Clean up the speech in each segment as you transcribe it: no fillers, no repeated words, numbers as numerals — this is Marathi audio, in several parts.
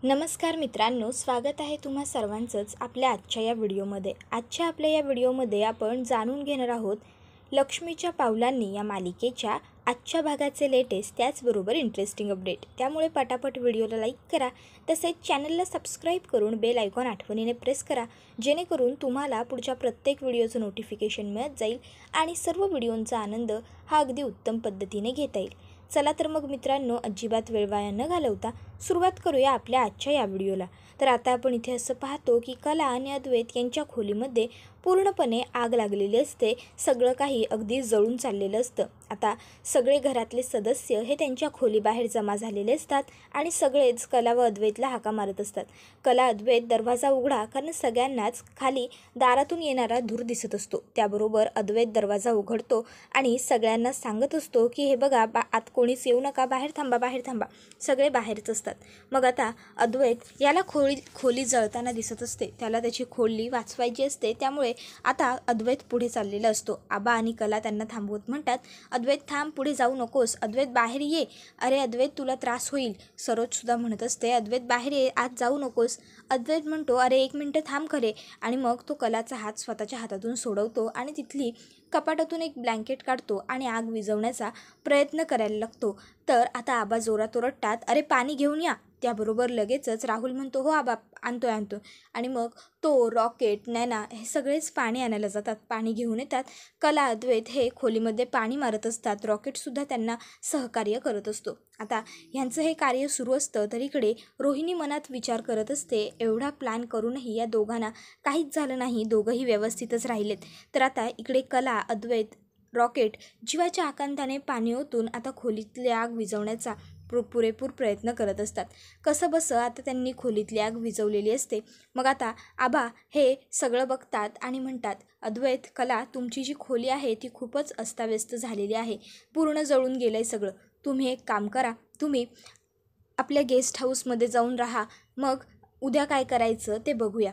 नमस्कार मित्रांनो, स्वागत आहे तुम्हा सर्वांचंच आपल्या आजच्या या व्हिडिओमध्ये. आजच्या आपल्या या व्हिडिओमध्ये आपण जाणून घेणार आहोत लक्ष्मीच्या पावलांनी या मालिकेच्या आजच्या भागाचे लेटेस्ट त्याचबरोबर इंटरेस्टिंग अपडेट. त्यामुळे पटापट व्हिडिओला लाईक करा, तसेच चॅनलला सबस्क्राईब करून बेल आयकॉन आठवणीने प्रेस करा, जेणेकरून तुम्हाला पुढच्या प्रत्येक व्हिडिओचं नोटिफिकेशन मिळत जाईल आणि सर्व व्हिडिओंचा आनंद हा अगदी उत्तम पद्धतीने घेता येईल. चला तर मग मित्रांनो, अजिबात वेळ वाया न घालवता सुरुवात करूया आपल्या आजच्या या व्हिडिओला. तर आता आपण इथे असं पाहतो की कला आणि अद्वैत यांच्या खोलीमध्ये पूर्णपणे आग लागलेली असते. सगळं काही अगदी जळून चाललेलं असतं. आता सगळे घरातले सदस्य हे त्यांच्या खोलीबाहेर जमा झालेले असतात आणि सगळेच कला व अद्वैतला हाका मारत असतात. कला, अद्वैत दरवाजा उघडा, कारण सगळ्यांनाच खाली दारातून येणारा धूर दिसत असतो. त्याबरोबर अद्वैत दरवाजा उघडतो आणि सगळ्यांना सांगत असतो की हे बघा, आत कोणीच येऊ नका, बाहेर थांबा, बाहेर थांबा. सगळे बाहेरच असतात. मग आता अद्वैत याला खोली जळताना दिसत असते. त्याला त्याची खोली वाचवायची असते. त्यामुळे आता अद्वैत पुढे चाललेला असतो. आबा आणि कला त्यांना थांबवत म्हणतात, अद्वैत थांब, पुढे जाऊ नकोस, अद्वैत बाहेर ये. अरे अद्वैत, तुला त्रास होईल. सरोजसुद्धा म्हणत असते, अद्वैत बाहेर ये, आत जाऊ नकोस. अद्वैत म्हणतो, अरे 1 मिनटं थांब खरे. आणि मग तो कलाचा हात स्वतःच्या हातातून सोडवतो आणि तिथली कपाटातून एक ब्लँकेट काढतो आणि आग विझवण्याचा प्रयत्न करायला लागतो. तर आता आबा जोरात ओरडतात, अरे पाणी घेऊन या. त्याबरोबर लगेचच राहुल म्हणतो, हो आबा, आणतो. आणि मग तो, रॉकेट, नैना हे सगळेच पाणी आणायला जातात. पाणी घेऊन येतात. कला, अद्वैत हे खोलीमध्ये पाणी मारत असतात. रॉकेटसुद्धा त्यांना सहकार्य करत असतो. आता ह्यांचं हे कार्य सुरू असतं, तर इकडे रोहिणी मनात विचार करत असते, एवढा प्लॅन करूनही या दोघांना काहीच झालं नाही, दोघंही व्यवस्थितच राहिलेत. तर आता इकडे कला, अद्वैत, रॉकेट जीवाच्या आकांताने पाणी ओतून आता खोलीतली आग विझवण्याचा पुरेपूर प्रयत्न करत असतात. कसं बसं आता त्यांनी खोलीतली आग विझवलेली असते. मग आता आबा हे सगळं बघतात आणि म्हणतात, अद्वैत, कला, तुमची जी खोली आहे ती खूपच अस्ताव्यस्त झालेली आहे, पूर्ण जळून गेलं आहे सगळं. तुम्ही एक काम करा, तुम्ही आपल्या गेस्ट हाऊसमध्ये जाऊन राहा, मग उद्या काय करायचं ते बघूया.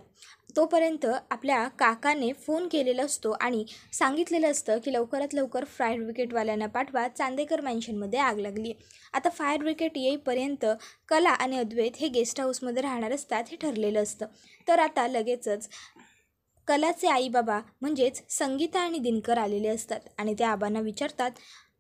तोपर्यंत आपल्या काकाने फोन केलेला असतो आणि सांगितलेलं असतं की लवकरात लवकर फायर ब्रिगेडवाल्यांना पाठवा, चांदेकर मॅन्शनमध्ये आग लागली आहे. आता फायर ब्रिगेड येईपर्यंत कला आणि अद्वैत हे गेस्ट हाऊसमध्ये राहणार असतात, हे ठरलेलं असतं. तर आता लगेचच कलाचे आई बाबा म्हणजेच संगीता आणि दिनकर आलेले असतात आणि त्या आबांना विचारतात,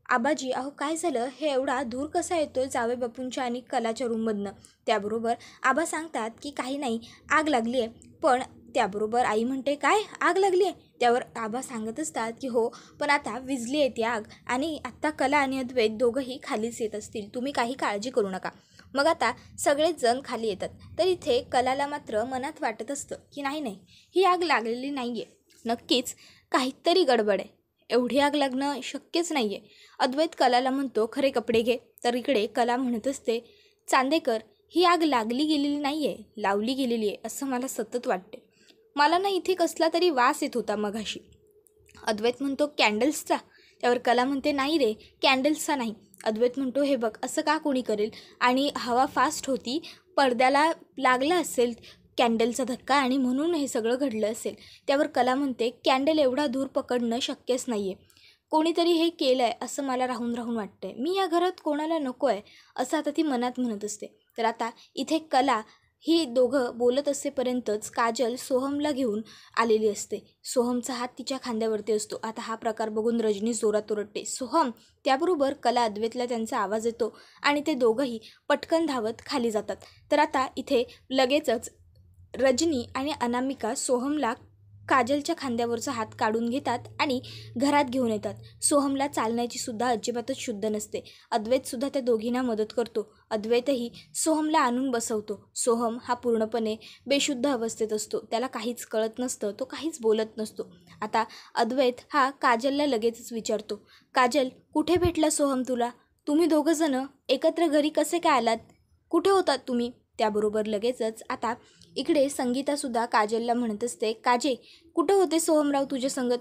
आबाजी, अहो काय झालं, हे एवढा धूर कसा येतोय जावे बापूंच्या आणि कलाच्या रूममधनं. त्याबरोबर आबा सांगतात की काही नाही, आग लागली आहे. पण त्याबरोबर आई म्हणते, काय आग लागली आहे? त्यावर आबा सांगत असतात की हो, पण आता विझली आहे ती आग आणि आत्ता कला आणि अद्वैत दोघंही खालीच येत असतील, तुम्ही काही काळजी करू नका. मग आता सगळेच जण खाली येतात. तर इथे कलाला मात्र मनात वाटत असतं की नाही, ही आग लागलेली नाही आहे, नक्कीच काहीतरी गडबड आहे, एवढी आग लागणं शक्यच नाही आहे. अद्वैत कलाला म्हणतो, खरे कपडे घे. तर इकडे कला म्हणत असते, चांदेकर, ही आग लागली गेलेली नाही आहे, लावली गेलेली आहे असं मला सतत वाटते. मला ना इथे कसला तरी वास येत होता मघाशी. अद्वैत म्हणतो, कॅन्डल्सचा? त्यावर कला म्हणते, नाही रे, कॅन्डल्सचा नाही. अद्वैत म्हणतो, हे बघ, असं का कोणी करेल, आणि हवा फास्ट होती, पडद्याला लागला असेल कॅन्डलचा धक्का आणि म्हणून हे सगळं घडलं असेल. त्यावर कला म्हणते, कॅन्डल एवढा धूर पकडणं शक्यच नाही आहे, कोणीतरी हे केलं आहे असं मला राहून वाटतंय. मी या घरात कोणाला नको आहे असं आता ती मनात म्हणत असते. तर आता इथे कला ही दोघं बोलत असेपर्यंतच काजल सोहमला घेऊन आलेली असते. सोहमचा हात तिच्या खांद्यावरती असतो. आता हा प्रकार बघून रजनी जोरात ओरडते, सोहम. त्याबरोबर कला, अद्वैतला त्यांचा आवाज येतो आणि ते दोघंही पटकन धावत खाली जातात. तर आता इथे लगेचच रजनी आणि अनामिका सोहमला काजलच्या खांद्यावरचा हात काढून घेतात आणि घरात घेऊन येतात. सोहमला चालण्याची सुद्धा अजिबातच शुद्ध नसते. अद्वैतसुद्धा त्या दोघींना मदत करतो. अद्वैतही सोहमला आणून बसवतो. सोहम हा पूर्णपणे बेशुद्ध अवस्थेत असतो. त्याला काहीच कळत नसतं, तो काहीच बोलत नसतो. आता अद्वैत हा काजलला लगेचच विचारतो, काजल, कुठे भेटला सोहम तुला? तुम्ही दोघंजणं एकत्र घरी कसे काय आलात? कुठे होतात तुम्ही? त्याबरोबर लगेचच आता इकडे संगीतासुद्धा काजलला म्हणत असते, काजे, कुठं होते सोहमराव तुझ्या संगत?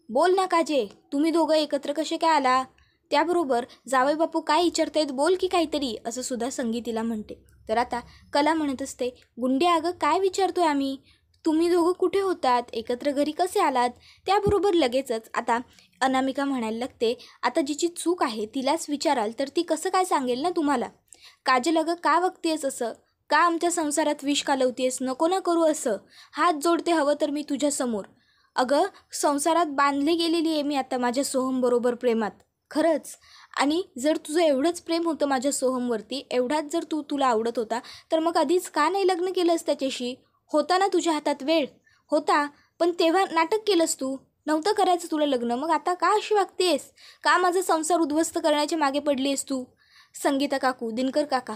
बोल ना काजे, तुम्ही दोघं एकत्र कसे काय आला? त्याबरोबर जावई बापू काय विचारतायत, बोल की काहीतरी, असं सुद्धा संगीतीला म्हणते. तर आता कला म्हणत असते, गुंडे, अगं काय विचारतोय आम्ही, तुम्ही दोघं कुठे होतात, एकत्र घरी कसे आलात? त्याबरोबर लगेचच आता अनामिका म्हणायला लागते, आता जिची चूक आहे तिलाच विचाराल तर ती कसं काय सांगेल ना तुम्हाला? काजल, अगं का वागतेस असं? का आमच्या संसारात विष कालवतेस? नको ना करू असं. हात जोडते हवं तर मी तुझ्यासमोर. अगं, संसारात बांधली गेलेली आहे मी आता माझ्या सोहमबरोबर प्रेमात, खरंच. आणि जर तुझं एवढंच प्रेम होतं माझ्या सोहमवरती, एवढाच जर तुला आवडत होता, तर मग आधीच का नाही लग्न केलंस त्याच्याशी? होता ना तुझ्या हातात वेळ? होता, पण तेव्हा नाटक केलंस तू. नव्हतं करायचं तुला लग्न. मग आता का अशी वागतेस? का माझा संसार उद्ध्वस्त करण्याच्या मागे पडली आहेस तू? संगीता काकू, दिनकर काका,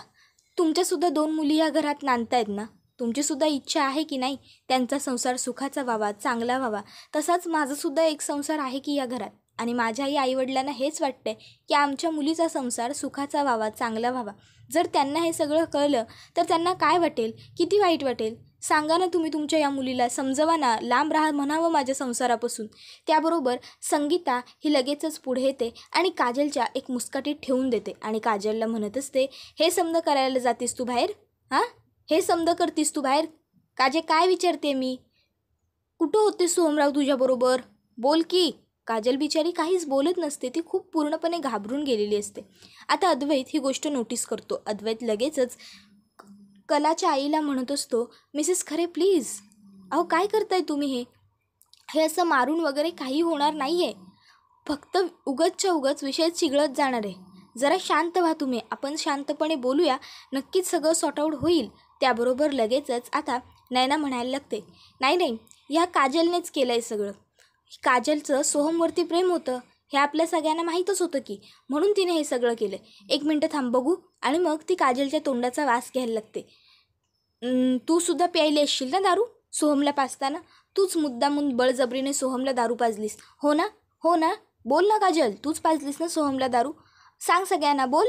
तुमच्यासुद्धा 2 मुली या घरात नांदतायत ना. तुमचीसुद्धा इच्छा आहे की नाही त्यांचा संसार सुखाचा व्हावा, चांगला व्हावा. तसाच माझासुद्धा एक संसार आहे की या घरात. आणि माझ्याही आईवडिलांना हेच वाटतंय की आमच्या मुलीचा संसार सुखाचा व्हावा, चांगला व्हावा. जर त्यांना हे सगळं कळलं तर त्यांना काय वाटेल? किती वाईट वाटेल? सांगा ना तुम्ही तुमच्या या मुलीला, समजवा ना, लांब राहा म्हणावं माझ्या संसारापासून. त्याबरोबर संगीता ही लगेचच पुढे येते आणि काजलच्या एक मुस्काटीत ठेवून देते आणि काजलला म्हणत असते, हे समज करायला जातीस तू बाहेर? हां, हे समज करतीस तू बाहेर? काजे, काय विचारते मी? कुठं होते सोहमराव तुझ्याबरोबर? बोल की. काजल बिचारी काहीच बोलत नसते. ती खूप पूर्णपणे घाबरून गेलेली असते. आता अद्वैत ही गोष्ट नोटीस करतो. अद्वैत लगेचच कलाच्या आईला म्हणत असतो, मिसेस खरे प्लीज, अहो काय करताय तुम्ही? हे असं मारून वगैरे काही होणार नाही आहे. फक्त उगाचच्या उगाच विषय चिघळत जाणार आहे. जरा शांत व्हा तुम्ही. आपण शांतपणे बोलूया. नक्कीच सगळं सॉर्ट आऊट होईल. त्याबरोबर लगेचच आता नयना म्हणायला लागते, नाही नाही, ह्या काजलनेच केलं आहे सगळं. काजलचं सोहमवरती प्रेम होतं हे आपल्या सगळ्यांना माहीतच होतं की, म्हणून तिने हे सगळं केलं. 1 मिनटं थांब बघू. आणि मग ती काजलच्या तोंडाचा वास घ्यायला लागते. तू सुद्धा प्यायली असशील ना दारू सोहमला पाजताना? तूच मुद्दामून बळजबरीने सोहमला दारू पाजलीस, हो ना? हो ना? बोल ना काजल, तूच पाजलीस ना सोहमला दारू? सांग सगळ्यांना, बोल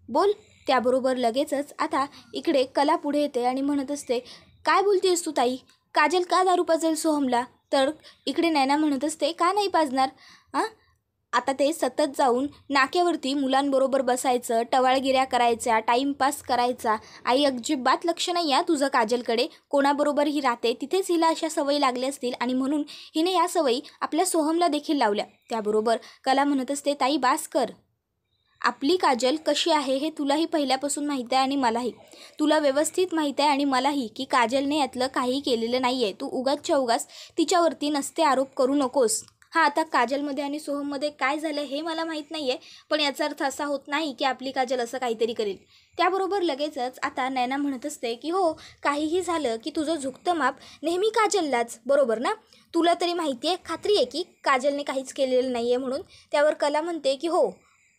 बोल. त्याबरोबर लगेचच आता इकडे कला पुढे येते आणि म्हणत असते, काय बोलतेस तू ताई? काजल का दारू पाजेल सोहमला? तर इकडे नैना म्हणत असते, का नाही पाजणार? हां, आता ते सतत जाऊन नाक्यावरती मुलांबरोबर बसायचं, टवाळगिऱ्या करायच्या, टाईमपास करायचा. आई अजिबात लक्ष नाही या तुझं काजलकडे. कोणाबरोबर ही राहते तिथेच हिला अशा सवयी लागल्या असतील आणि म्हणून हिने या सवयी आपल्या सोहमला देखील लावल्या. त्याबरोबर कला म्हणत असते, ताई बास कर. आपली काजल कशी आहे हे तुलाही पहिल्यापासून माहीत आहे आणि मलाही. तुला व्यवस्थित माहीत आहे आणि मलाही की काजलने यातलं काही केलेलं नाही आहे. तू उगाचच्या उगाच तिच्यावरती नसते आरोप करू नकोस. हां, आता काजलमध्ये आणि सोहममध्ये काय झालं हे मला माहीत नाही आहे, पण याचा अर्थ असा होत नाही की आपली काजल असं काहीतरी करेल. त्याबरोबर लगेचच आता नैना म्हणत असते की हो, काहीही झालं की तुझं झुकतं माप नेहमी काजललाच, बरोबर ना? तुला तरी माहिती आहे, खात्री आहे की काजलने काहीच केलेलं नाही आहे म्हणून. त्यावर कला म्हणते की हो,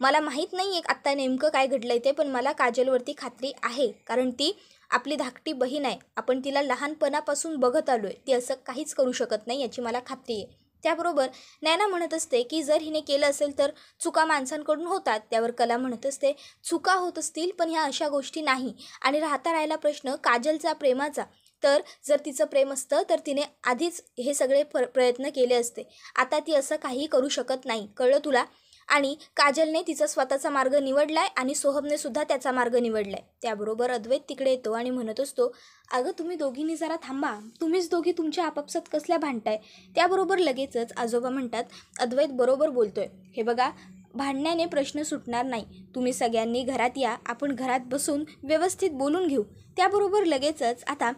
मला माहीत नाही आहे आत्ता नेमकं काय घडलं आहे ते, पण मला काजलवरती खात्री आहे, कारण ती आपली धाकटी बहीण आहे. आपण तिला लहानपणापासून बघत आलो आहे. ती असं काहीच करू शकत नाही याची मला खात्री आहे. त्याबरोबर नैना म्हणत असते की जर हिने केलं असेल तर चुका माणसांकडून होतात. त्यावर कला म्हणत असते, चुका होत असतील पण ह्या अशा गोष्टी नाही. आणि राहिला प्रश्न काजलचा प्रेमाचा, तर जर तिचं प्रेम असतं तर तिने आधीच हे सगळे प्रयत्न केले असते. आता ती असं काही करू शकत नाही, कळलं तुला? आणि काजलने तिचा स्वतःचा मार्ग निवडला आहे आणि सोहमने सुद्धा त्याचा मार्ग निवडला आहे. त्याबरोबर अद्वैत तिकडे येतो आणि म्हणत असतो, अगं तुम्ही दोघींनी जरा थांबा. तुम्हीच दोघी तुमच्या आपापसात कसल्या भांडताय? त्याबरोबर लगेचच आजोबा म्हणतात, अद्वैत बरोबर बोलतोय. हे बघा, भांडण्याने प्रश्न सुटणार नाही. तुम्ही सगळ्यांनी घरात या, आपण घरात बसून व्यवस्थित बोलून घेऊ. त्याबरोबर लगेचच आता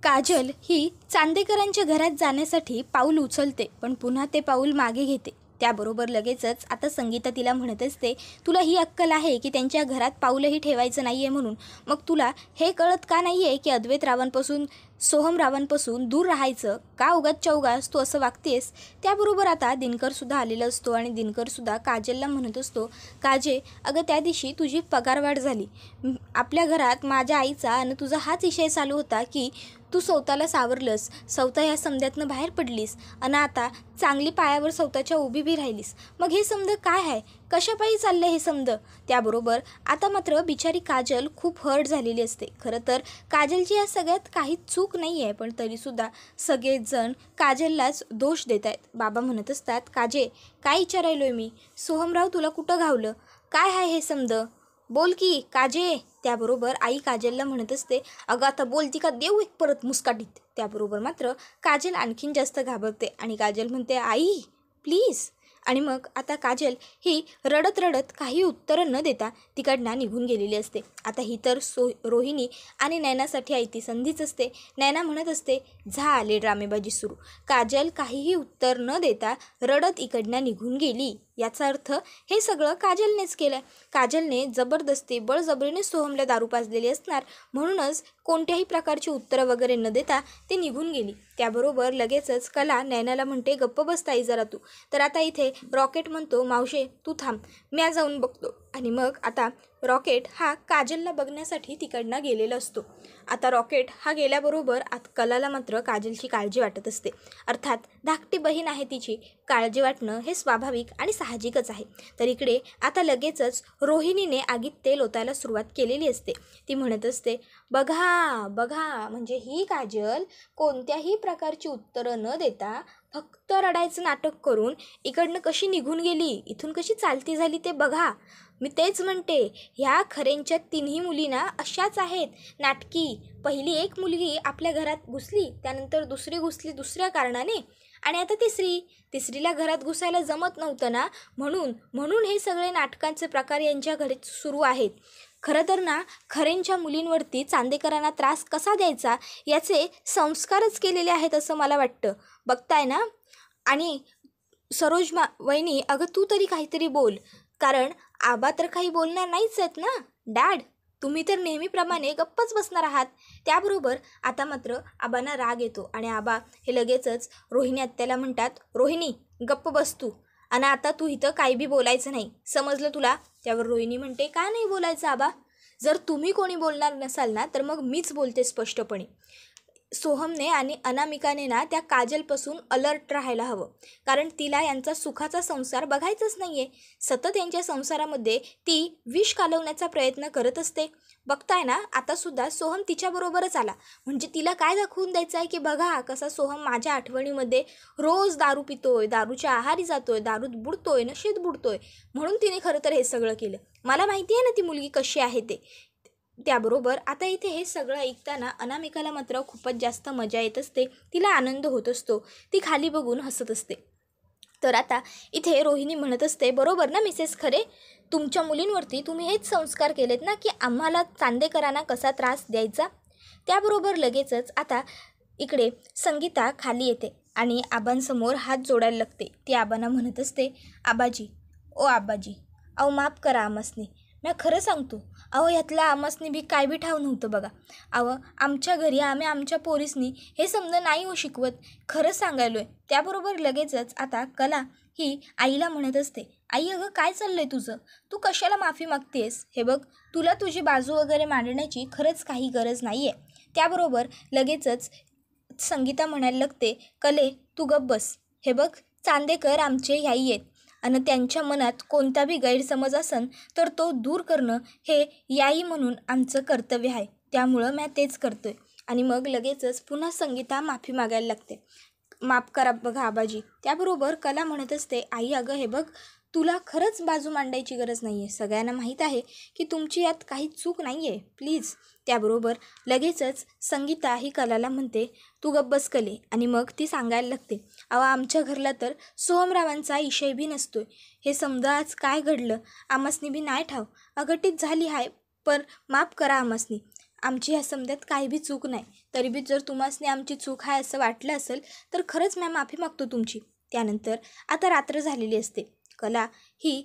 काजल ही चांदेकरांच्या घरात जाण्यासाठी पाऊल उचलते, पण पुन्हा ते पाऊल मागे घेते. त्याबरोबर लगेचच आता संगीता तिला म्हणत असते, तुला ही अक्कल आहे की त्यांच्या घरात पाऊलही ठेवायचं नाही आहे म्हणून. मग तुला हे कळत का नाही आहे की अद्वैत रावांपासून, सोहम रावांपासून दूर राहायचं? का उगाचच्या उगाच तू असं वागतेस? त्याबरोबर आता दिनकरसुद्धा आलेला असतो आणि दिनकरसुद्धा काजलला म्हणत असतो, काजे, अगं त्या दिवशी तुझी पगारवाढ झाली. आपल्या घरात माझ्या आईचा आणि तुझा हाच विषय चालू होता की तू स्वतःला सावरलंस, स्वतः ह्या समद्यातनं बाहेर पडलीस आणि आता चांगली पायावर स्वतःच्या उभी बी राहिलीस. मग हे समद काय आहे? कशापायी चाललं हे समद? त्याबरोबर आता मात्र बिचारी काजल खूप हर्ट झालेली असते. खरं तर काजलची या सगळ्यात काहीच चूक नाही आहे, पण तरीसुद्धा सगळेजण काजललाच दोष देत आहेत. बाबा म्हणत असतात, काजे, काय विचारायलोय मी? सोहमराव तुला कुठं घावलं? काय आहे हे समद? बोल की काजे. त्याबरोबर आई काजलला म्हणत असते, अगं आता बोलती का देऊ एक परत मुस्काटीत? त्याबरोबर मात्र काजल आणखीन जास्त घाबरते आणि काजल म्हणते, आई प्लीज. आणि मग आता काजल ही रडत रडत काही उत्तरं न देता तिकडनं निघून गेलेली असते. आता ही तर रोहिणी आणि नैनासाठी आहे ती संधीच असते. नैना म्हणत असते, झाले ड्रामेबाजी सुरू. काजल काहीही उत्तर न देता रडत इकडनं निघून गेली. याचा अर्थ हे सगळं काजलनेच केलं. काजलने जबरदस्ती बळजबरीने सोहमला दारू पाजलेली असणार, म्हणूनच कोणत्याही प्रकारची उत्तरं वगैरे न देता ती निघून गेली. त्याबरोबर लगेचच कला नैनाला म्हणते, गप्प बसताई जरा तू. तर आता इथे रॉकेट म्हणतो, मावशे तू थांब, मी जाऊन बघतो. आणि मग आता रॉकेट हा काजलला बघण्यासाठी तिकडनं गेलेला असतो. आता रॉकेट हा गेल्याबरोबर कलाला मात्र काजलची काळजी वाटत असते. अर्थात धाकटी बहीण आहे तिची, काळजी वाटणं हे स्वाभाविक आणि साहजिकच आहे. तर इकडे आता लगेचच रोहिणीने आगीत तेल ओतायला सुरुवात केलेली असते. ती म्हणत असते, बघा बघा, म्हणजे ही काजल कोणत्याही प्रकारची उत्तरं न देता फक्त रडायचं नाटक करून इकडनं कशी निघून गेली, इथून कशी चालती झाली ते बघा. मी तेच म्हणते, ह्या खरेंच्या तिन्ही मुली ना अशाच आहेत, नाटकी. पहिली एक मुलगी आपल्या घरात घुसली, त्यानंतर दुसरी घुसली दुसऱ्या कारणाने, आणि आता तिसरीला घरात घुसायला जमत नव्हतं ना, म्हणून हे सगळे नाटकांचे प्रकार यांच्या घरी सुरू आहेत. खरं तर ना, खरेंच्या मुलींवरती चांदेकरांना त्रास कसा द्यायचा याचे संस्कारच केलेले आहेत असं मला वाटतं. बघताय ना. आणि सरोज वहिनी, अगं तू तरी काहीतरी बोल, कारण आबा तर काही बोलणार नाहीच आहेत ना. डॅड, तुम्ही तर नेहमीप्रमाणे गप्पच बसणार आहात. त्याबरोबर आता मात्र आबांना राग येतो आणि आबा हे लगेचच रोहिणी आत्याला म्हणतात, रोहिणी गप्प बस तू, आणि आता तू इथं काही बी बोलायचं नाही, समजलं तुला. त्यावर रोहिणी म्हणते, का नाही बोलायचं आबा? जर तुम्ही कोणी बोलणार नसाल ना, तर मग मीच बोलते स्पष्टपणे. सोहमने आणि अनामिकाने ना त्या काजलपासून अलर्ट राहायला हवं, कारण तिला यांचा सुखाचा संसार बघायचाच नाही आहे. सतत यांच्या संसारामध्ये ती विष कालवण्याचा प्रयत्न करत असते. बघताय ना, आतासुद्धा सोहम तिच्याबरोबरच आला, म्हणजे तिला काय दाखवून द्यायचं आहे की बघा कसा सोहम माझ्या आठवणीमध्ये रोज दारू पितोय, दारूच्या आहारी जातोय, दारूत बुडतोय, नशेत बुडतोय. म्हणून तिने खरं तर हे सगळं केलं. मला माहिती आहे ना ती मुलगी कशी आहे ते. त्याबरोबर आता इथे हे सगळं ऐकताना अनामिकाला मात्र खूपच जास्त मजा येत असते. तिला आनंद होत असतो. ती खाली बघून हसत असते. तर आता इथे रोहिणी म्हणत असते, बरोबर ना मिसेस खरे, तुमच्या मुलींवरती तुम्ही हेच संस्कार केलेत ना की आम्हाला चांदेकरांना कसा त्रास द्यायचा. त्याबरोबर लगेचच आता इकडे संगीता खाली येते आणि आबांसमोर हात जोडायला लागते. ती आबांना म्हणत असते, आबाजी, ओ आबाजी, अहो माफ करा आमसनी, मी खरं सांगतो, अहो ह्यातल्या आमसनी बी काय बी ठाव नव्हतं बघा. अहो आमच्या घरी आम्ही आमच्या पोरीसनी हे समजा नाही हो शिकवत, खरंच सांगायलोय. त्याबरोबर लगेचच आता कला ही आईला म्हणत असते, आई अगं काय चाललंय तुझं, तू कशाला माफी मागतेस? हे बघ, तुला तुझी बाजू वगैरे मांडण्याची खरंच काही गरज नाही आहे. त्याबरोबर लगेचच संगीता म्हणायला लागते, कले तू गप्प बस. हे बघ, चांदेकर आमचे याई आहेत आणि त्यांच्या मनात कोणता बी गैरसमज असन तर तो दूर करणं हे याई म्हणून आमचं कर्तव्य आहे. त्यामुळं मी तेच करतोय. आणि मग लगेचच पुन्हा संगीता माफी मागायला लागते, माफ करा बघा आबाजी. त्याबरोबर कला म्हणत असते, आई अगं हे बघ, तुला खरंच बाजू मांडायची गरज नाही आहे. सगळ्यांना माहीत आहे की तुमची यात काही चूक नाही आहे, प्लीज. त्याबरोबर लगेचच संगीता ही कलाला म्हणते, तू गप्प बस कले. आणि मग ती सांगायला लागते, अहो आमच्या घरला तर सोहमरावांचा इशय बी नसतोय. हे समजा आज काय घडलं आमसनी बी नाही ठाव, अघटित झाली आहे, पण माफ करा आमसनी. आमची ह्या समद्यात काही बी चूक नाही. तरी बी जर तुम्हासनी आमची चूक आहे असं वाटलं असेल तर खरंच मी माफी मागतो तुमची. त्यानंतर आता रात्र झालेली असते. कला ही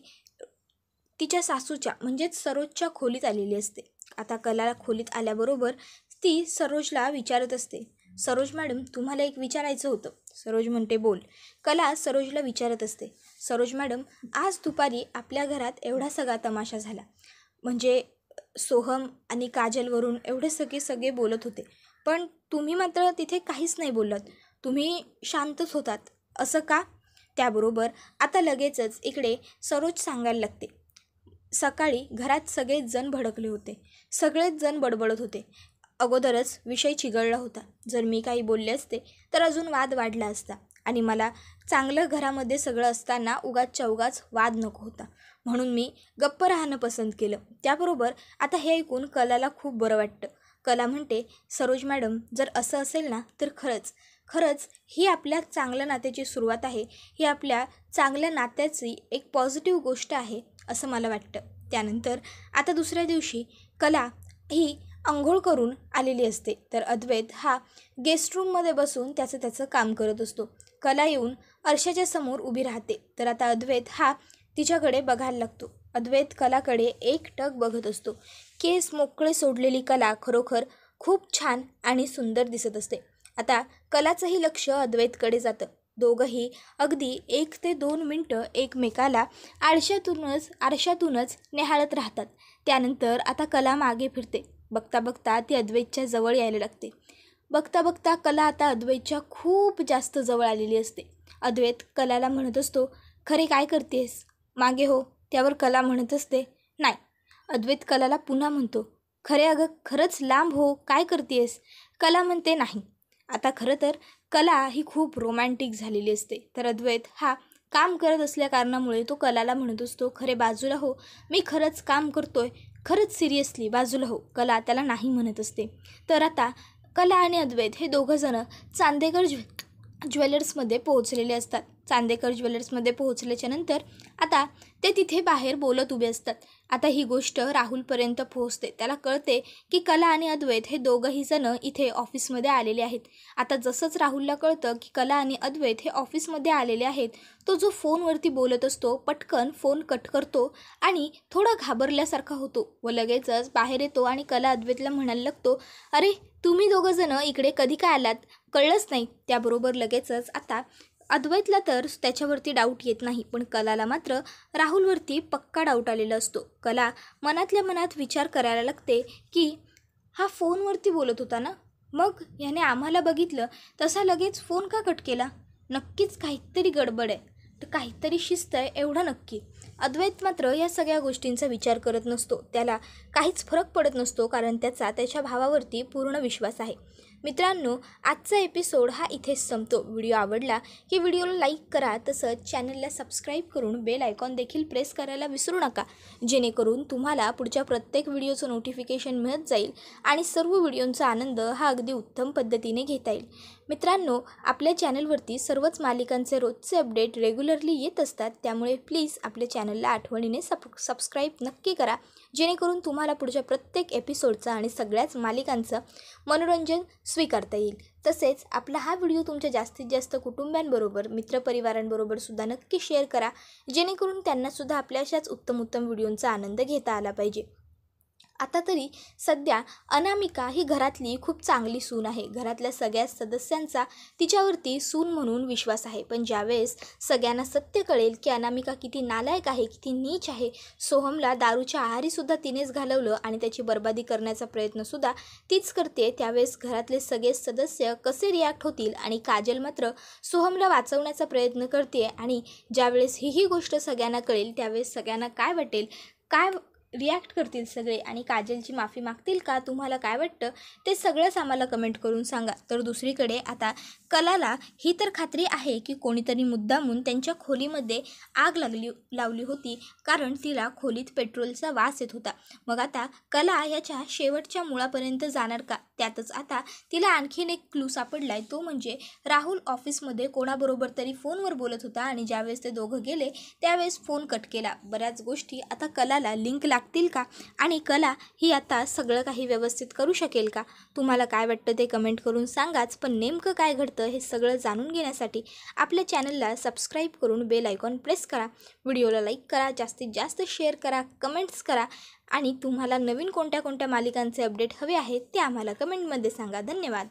तिच्या सासूच्या म्हणजेच सरोजच्या खोलीत आलेली असते. आता कला खोलीत आल्याबरोबर ती सरोजला विचारत असते, सरोज मॅडम तुम्हाला एक विचारायचं होतं. सरोज म्हणते, बोल. कला सरोजला विचारत असते, सरोज मॅडम आज दुपारी आपल्या घरात एवढा सगळा तमाशा झाला, म्हणजे सोहम आणि काजलवरून एवढे सगळे बोलत होते, पण तुम्ही मात्र तिथे काहीच नाही बोललात, तुम्ही शांतच होतात, असं का? त्याबरोबर आता लगेचच इकडे सरोज सांगायला लागते, सकाळी घरात सगळेच जण भडकले होते, सगळेच जण बडबडत होते. अगोदरच विषय चिघळला होता. जर मी काही बोलले असते तर अजून वाद वाढला असता आणि मला चांगलं घरामध्ये सगळं असताना उगाचच्या उगाच वाद नको होता, म्हणून मी गप्प राहणं पसंत केलं. त्याबरोबर आता हे ऐकून कलाला खूप बरं वाटतं. कला म्हणते, सरोज मॅडम जर असं असेल ना तर खरंच खरंच ही आपल्या चांगल्या नात्याची सुरुवात आहे, ही आपल्या चांगल्या नात्याची एक पॉझिटिव्ह गोष्ट आहे असं मला वाटतं. त्यानंतर आता दुसऱ्या दिवशी कला ही अंघोळ करून आलेली असते, तर अद्वैत हा गेस्ट रूममध्ये बसून त्याचं काम करत असतो. कला येऊन अर्षाच्या समोर उभी राहते, तर आता अद्वैत हा तिच्याकडे बघायला लागतो. अद्वैत कलाकडे एकटक बघत असतो. केस मोकळे सोडलेली कला खरोखर खूप छान आणि सुंदर दिसत असते. आता कलाचंही लक्ष अद्वैतकडे जातं. दोघंही अगदी 1 ते 2 मिनटं एकमेकाला आरशातूनच निहाळत राहतात. त्यानंतर आता कला मागे फिरते. बघता बघता ती अद्वैतच्या जवळ यायला लागते. बघता बघता कला आता अद्वैतच्या खूप जास्त जवळ आलेली असते. अद्वैत कलाला म्हणत असतो, खरे काय करतेस? मागे हो. त्यावर कला म्हणत असते, नाही. अद्वैत कलाला पुन्हा म्हणतो, खरे अगं खरंच लांब हो, काय करतेस? कला म्हणते नाही. आता खरं तर कला ही खूप रोमॅन्टिक झालेली असते, तर अद्वैत हा काम करत असल्या कारणामुळे तो कलाला म्हणत असतो, खरे बाजूला हो, मी खरंच काम करतोय, खरंच सिरियसली बाजूला हो. कला त्याला नाही म्हणत असते. तर आता कला आणि अद्वैत हे दोघंजणं चांदेकर ज्वेलर्समध्ये पोहोचलेले असतात. चांदेकर ज्वेलर्समध्ये पोहोचल्याच्या नंतर आता ते तिथे बाहेर बोलत उभे असतात. आता ही गोष्ट राहुलपर्यंत पोहोचते. त्याला कळते की कला आणि अद्वैत हे दोघंही जण इथे ऑफिसमध्ये आलेले आहेत. आता जसंच राहुलला कळतं की कला आणि अद्वैत हे ऑफिसमध्ये आलेले आहेत, तो जो फोनवरती बोलत असतो पटकन फोन कट करतो आणि थोडा घाबरल्यासारखा होतो व लगेचच बाहेर येतो आणि कला अद्वैतला म्हणायला लागतो, अरे तुम्ही दोघंजणं इकडे कधी काय आलात? कळलंच नाही. त्याबरोबर लगेचच आता अद्वैतला तर त्याच्यावरती डाऊट येत नाही, पण कलाला मात्र राहुलवरती पक्का डाऊट आलेला असतो. कला मनातल्या मनात विचार करायला लागते की हा फोनवरती बोलत होता ना, मग याने आम्हाला बघितलं तसा लगेच फोन का कट केला? नक्कीच काहीतरी गडबड आहे, तर काहीतरी शिस्त आहे एवढं नक्की. अद्वैत मात्र या सगळ्या गोष्टींचा विचार करत नसतो. त्याला काहीच फरक पडत नसतो, कारण त्याच्या भावावरती पूर्ण विश्वास आहे. मित्रांनो, आजचा एपिसोड हा इथेच संपतो. व्हिडिओ आवडला की व्हिडिओला लाईक करा, तसंच चॅनलला सबस्क्राईब करून बेल आयकॉन देखील प्रेस करायला विसरू नका, जेणेकरून तुम्हाला पुढच्या प्रत्येक व्हिडिओचं नोटिफिकेशन मिळत जाईल आणि सर्व व्हिडिओंचा आनंद हा अगदी उत्तम पद्धतीने घेता येईल. मित्रांनो, आपल्या चॅनलवरती सर्वच मालिकांचे रोजचे अपडेट रेग्युलरली येत असतात, त्यामुळे प्लीज आपल्या चॅनलला आठवणीने सबस्क्राईब नक्की करा, जेणेकरून तुम्हाला पुढच्या प्रत्येक एपिसोडचं आणि सगळ्याच मालिकांचं मनोरंजन स्वीकारता येईल. तसेच आपला हा व्हिडिओ तुमच्या जास्तीत जास्त कुटुंबांबरोबर, मित्रपरिवारांबरोबर सुद्धा नक्की शेअर करा, जेणेकरून त्यांनासुद्धा आपल्या अशाच उत्तम व्हिडिओंचा आनंद घेता आला पाहिजे. आता तरी सध्या अनामिका ही घरातली खूप चांगली सून आहे. घरातल्या सगळ्या सदस्यांचा तिच्यावरती सून म्हणून विश्वास आहे. पण ज्यावेळेस सगळ्यांना सत्य कळेल की अनामिका किती नालायक आहे, किती नीच आहे, सोहमला दारूच्या आहारीसुद्धा तिनेच घालवलं आणि त्याची बर्बादी करण्याचा प्रयत्नसुद्धा तीच करते, त्यावेळेस घरातले सगळे सदस्य कसे रिॲक्ट होतील आणि काजल मात्र सोहमला वाचवण्याचा प्रयत्न करते आणि ज्यावेळेस ही गोष्ट सगळ्यांना कळेल त्यावेळेस सगळ्यांना काय वाटेल, काय रिॲक्ट करतील सगळे आणि काजलची माफी मागतील का? तुम्हाला काय वाटतं ते सगळंच आम्हाला कमेंट करून सांगा. तर दुसरीकडे आता कलाला ही तर खात्री आहे की कोणीतरी मुद्दामून त्यांच्या खोलीमध्ये आग लावली होती, कारण तिला खोलीत पेट्रोलचा वास येत होता. मग आता कला याच्या शेवटच्या मुळापर्यंत जाणार का? त्यातच आता तिला आणखीन एक क्लू सापडलाय, तो म्हणजे राहुल ऑफिसमध्ये कोणाबरोबर तरी फोनवर बोलत होता आणि ज्यावेळेस ते दोघं गेले त्यावेळेस फोन कट केला. बऱ्याच गोष्टी आता कलाला लिंक लागतील का आणि कला ही आता सगळं काही व्यवस्थित करू शकेल का? तुम्हाला काय वाटतं ते कमेंट करून सांगाच. पण नेमकं काय घडतं हे सगळं जाणून घेण्यासाठी आपल्या चॅनलला सबस्क्राईब करून बेल आयकॉन प्रेस करा, व्हिडिओला लाईक करा, जास्तीत जास्त शेअर करा, कमेंट्स करा आणि तुम्हाला नवीन कोणत्या मालिकांचे अपडेट हवे आहेत ते आम्हाला कमेंटमध्ये सांगा. धन्यवाद.